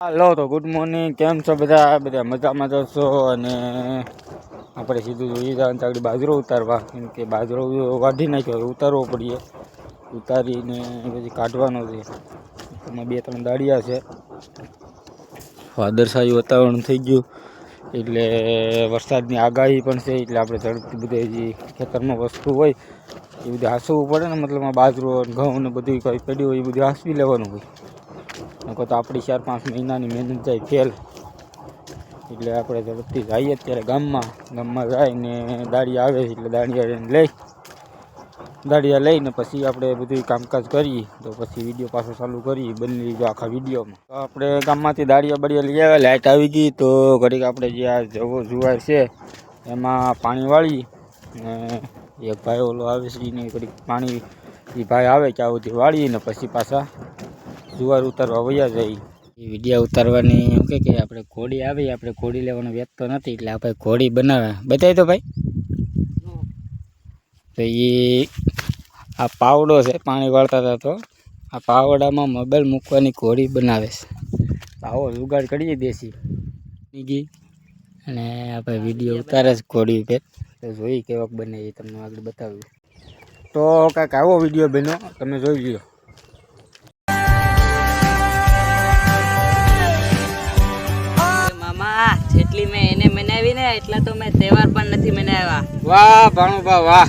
હાલો તો good morning, કેમ છો બધા મજામાં જશો? અને આપણે સીધું જોઈ જવાનું આગળ બાજરો ઉતારવા, કેમ કે બાજરો વાઢી નાખ્યો, ઉતારવો પડીએ. ઉતારીને પછી કાઢવાનો છે. એમાં 2-3 દાળિયા છે. વાદળછાયું વાતાવરણ થઈ ગયું એટલે વરસાદની આગાહી પણ છે, એટલે આપણે ઝડપથી બધે જે ખેતરમાં વસ્તુ હોય એ બધી હાંસવું પડે ને. મતલબ બાજરો ઘઉં ને બધું કંઈ પડ્યું હોય એ બધું હાંસવી લેવાનું હોય. નકો તો આપણી 4-5 મહિનાની મહેનત જાય ફેલ. એટલે આપણે ઝડપથી જઈએ અત્યારે ગામમાં જઈને દાળિયા આવે એટલે દાળિયા લઈને પછી આપણે બધું કામકાજ કરીએ. તો પછી વિડીયો પાછો ચાલુ કરીએ, બની લીધો આખા વિડીયોમાં. તો આપણે ગામમાંથી દાળિયા બળિયા લઈ આવ્યા, લાઇટ આવી ગઈ. તો ઘડીક આપણે જે આ જુવાર છે એમાં પાણી વાળી, ને એક ભાઈ ઓલો આવે છે એને ઘડીક પાણી એ ભાઈ આવે ત્યાં સુધી વાળીને પછી પાછા જુવાર ઉતારવા વયા જાય. એ વિડીયો ઉતારવાની એમ કે આપણે ઘોડી આવી, આપણે ઘોડી લેવાનો વેત તો નથી, એટલે આપણે ઘોડી બનાવે બતાવી તો ભાઈ. તો એ આ પાવડો છે, પાણી વાળતા હતા તો આ પાવડામાં મોબાઈલ મૂકવાની ઘોડી બનાવે છે. આવો જુગાડ કરીએ દેશી ગઈ. અને આપણે વિડીયો ઉતારે છે ઘોડી ઉપર, તો જોઈ કેવોક બને એ તમને આગળ બતાવ્યું. તો કાંઈક આવો વિડીયો બન્યો, તમે જોઈ લો. જેટલી મેં એને મનાવી ને એટલા તો મેં તહેવાર પણ નથી મનાવ્યા. વાહ ભાણુભા વાહ.